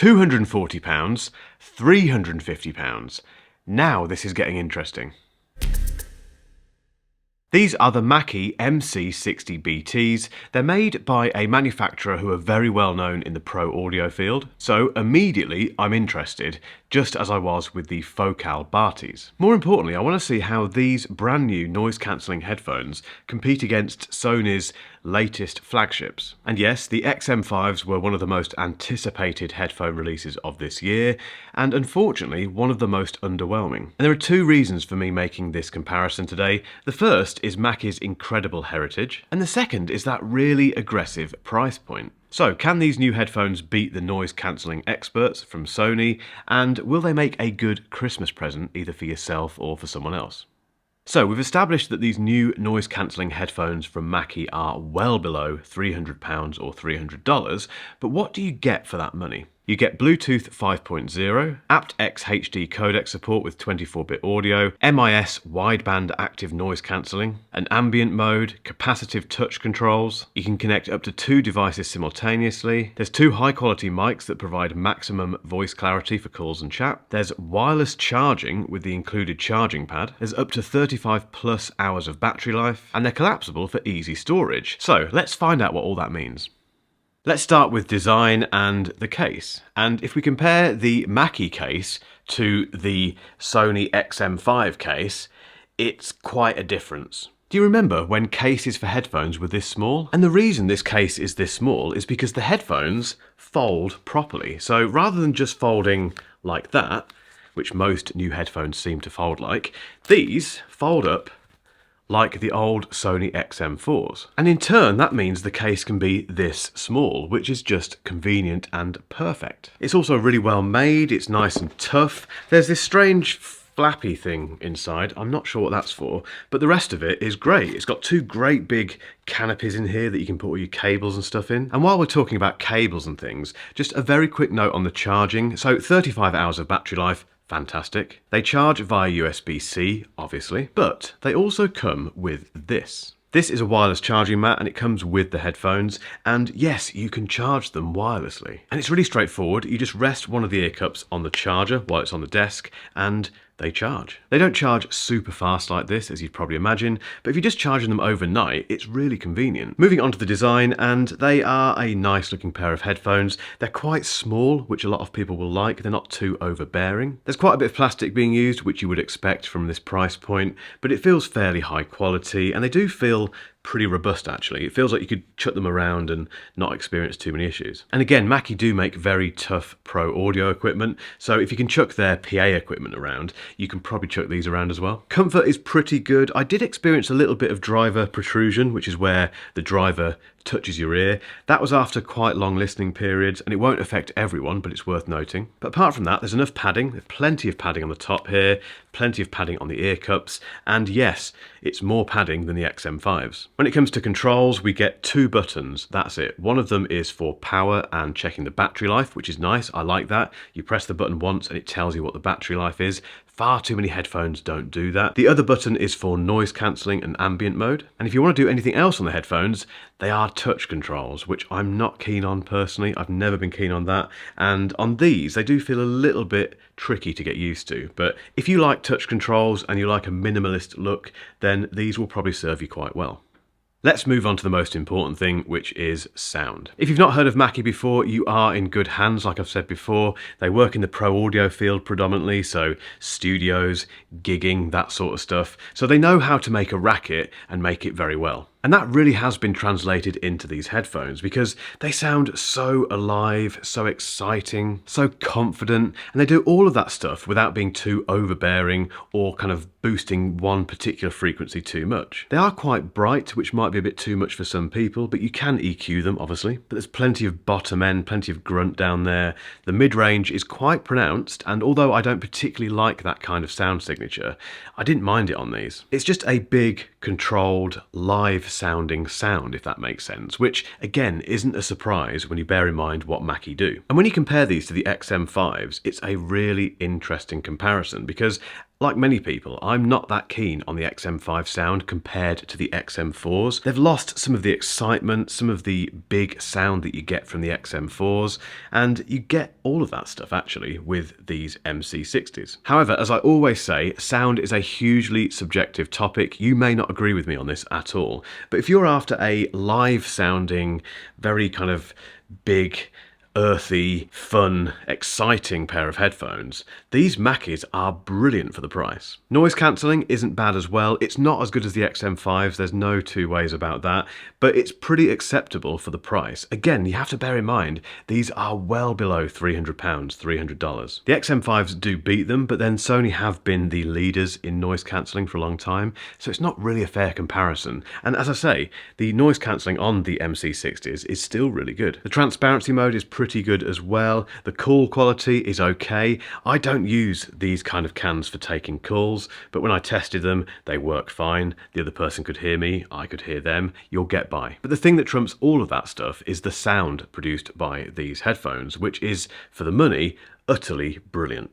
£240, £350. Now this is getting interesting. These are the Mackie MC-60BTs. They're made by a manufacturer who are very well known in the pro audio field, so immediately I'm interested, just as I was with the Focal Barties. More importantly, I want to see how these brand new noise cancelling headphones compete against Sony's latest flagships. And yes, the XM5s were one of the most anticipated headphone releases of this year, and unfortunately one of the most underwhelming. And there are two reasons for me making this comparison today. The first is Mackie's incredible heritage, and the second is that really aggressive price point. So, can these new headphones beat the noise cancelling experts from Sony, and will they make a good Christmas present either for yourself or for someone else? So, we've established that these new noise cancelling headphones from Mackie are well below £300 or $300, but what do you get for that money? You get Bluetooth 5.0, aptX HD codec support with 24-bit audio, MIS wideband active noise cancelling, an ambient mode, capacitive touch controls. You can connect up to 2 devices simultaneously. There's 2 high-quality mics that provide maximum voice clarity for calls and chat. There's wireless charging with the included charging pad. There's up to 35 plus hours of battery life, and they're collapsible for easy storage. So let's find out what all that means. Let's start with design and the case. And if we compare the Mackie case to the Sony XM5 case, it's quite a difference. Do you remember when cases for headphones were this small? And the reason this case is this small is because the headphones fold properly. So rather than just folding like that, which most new headphones seem to fold like, these fold up like the old Sony XM4s. And in turn, that means the case can be this small, which is just convenient and perfect. It's also really well made, it's nice and tough. There's this strange flappy thing inside, I'm not sure what that's for, but the rest of it is great. It's got 2 great big canopies in here that you can put all your cables and stuff in. And while we're talking about cables and things, just a very quick note on the charging. So 35 hours of battery life, fantastic. They charge via USB-C, obviously, but they also come with this. This is a wireless charging mat and it comes with the headphones, and yes, you can charge them wirelessly. And it's really straightforward. You just rest one of the ear cups on the charger while it's on the desk and they charge. They don't charge super fast like this, as you'd probably imagine, but if you're just charging them overnight, it's really convenient. Moving on to the design, and they are a nice looking pair of headphones. They're quite small, which a lot of people will like. They're not too overbearing. There's quite a bit of plastic being used, which you would expect from this price point, but it feels fairly high quality, and they do feel pretty robust actually. It feels like you could chuck them around and not experience too many issues. And again, Mackie do make very tough pro audio equipment, so if you can chuck their PA equipment around, you can probably chuck these around as well. Comfort is pretty good. I did experience a little bit of driver protrusion, which is where the driver touches your ear. That was after quite long listening periods, and it won't affect everyone, but it's worth noting. But apart from that, there's enough padding. There's plenty of padding on the top here, plenty of padding on the ear cups, and yes, it's more padding than the XM5s. When it comes to controls, we get 2 buttons, that's it. One of them is for power and checking the battery life, which is nice, I like that. You press the button once and it tells you what the battery life is. Far too many headphones don't do that. The other button is for noise cancelling and ambient mode. And if you want to do anything else on the headphones, they are touch controls, which I'm not keen on personally. I've never been keen on that. And on these, they do feel a little bit tricky to get used to. But if you like touch controls and you like a minimalist look, then these will probably serve you quite well. Let's move on to the most important thing, which is sound. If you've not heard of Mackie before, you are in good hands, like I've said before. They work in the pro audio field predominantly, so studios, gigging, that sort of stuff. So they know how to make a racket and make it very well. And that really has been translated into these headphones because they sound so alive, so exciting, so confident, and they do all of that stuff without being too overbearing or kind of boosting one particular frequency too much. They are quite bright, which might be a bit too much for some people, but you can EQ them, obviously. But there's plenty of bottom end, plenty of grunt down there. The mid-range is quite pronounced, and although I don't particularly like that kind of sound signature, I didn't mind it on these. It's just a big, controlled, live sounding sound, if that makes sense, which again isn't a surprise when you bear in mind what Mackie do. And when you compare these to the XM5s, it's a really interesting comparison because Like many people, I'm not that keen on the XM5 sound compared to the XM4s. They've lost some of the excitement, some of the big sound that you get from the XM4s, and you get all of that stuff actually with these MC60s. However, as I always say, sound is a hugely subjective topic. You may not agree with me on this at all, but if you're after a live sounding, very kind of big, earthy, fun, exciting pair of headphones, these Mackies are brilliant for the price. Noise cancelling isn't bad as well. It's not as good as the XM5s, there's no two ways about that, but it's pretty acceptable for the price. Again, you have to bear in mind, these are well below £300, $300. The XM5s do beat them, but then Sony have been the leaders in noise cancelling for a long time, so it's not really a fair comparison. And as I say, the noise cancelling on the MC60s is still really good. The transparency mode is pretty good as well. The call quality is okay. I don't use these kind of cans for taking calls, but when I tested them, they worked fine. The other person could hear me, I could hear them. You'll get by. But the thing that trumps all of that stuff is the sound produced by these headphones, which is, for the money, utterly brilliant.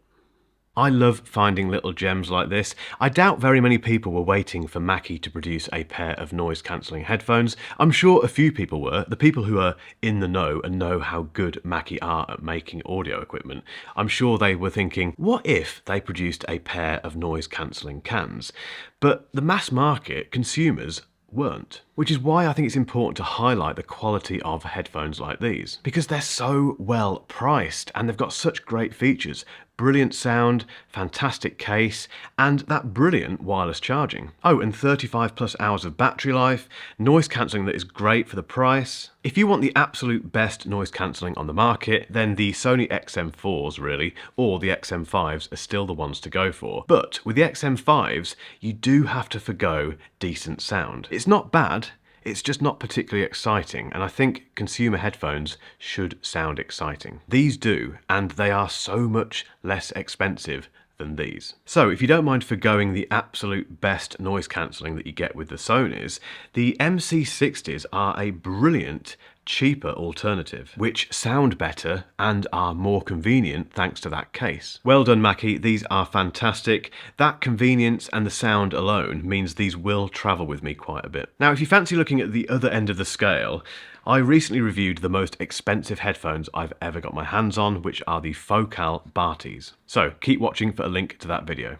I love finding little gems like this. I doubt very many people were waiting for Mackie to produce a pair of noise cancelling headphones. I'm sure a few people were, the people who are in the know and know how good Mackie are at making audio equipment. I'm sure they were thinking, what if they produced a pair of noise cancelling cans? But the mass market consumers weren't. Which is why I think it's important to highlight the quality of headphones like these, because they're so well priced and they've got such great features. Brilliant sound, fantastic case, and that brilliant wireless charging. Oh, and 35 plus hours of battery life, noise cancelling that is great for the price. If you want the absolute best noise cancelling on the market, then the Sony XM4s really, or the XM5s are still the ones to go for. But with the XM5s, you do have to forgo decent sound. It's not bad, it's just not particularly exciting, and I think consumer headphones should sound exciting. These do, and they are so much less expensive than these. So if you don't mind forgoing the absolute best noise cancelling that you get with the Sonys, the MC60s are a brilliant, cheaper alternative, which sound better and are more convenient thanks to that case. Well done, Mackie, these are fantastic. That convenience and the sound alone means these will travel with me quite a bit. Now, if you fancy looking at the other end of the scale, I recently reviewed the most expensive headphones I've ever got my hands on, which are the Focal Barties. So keep watching for a link to that video.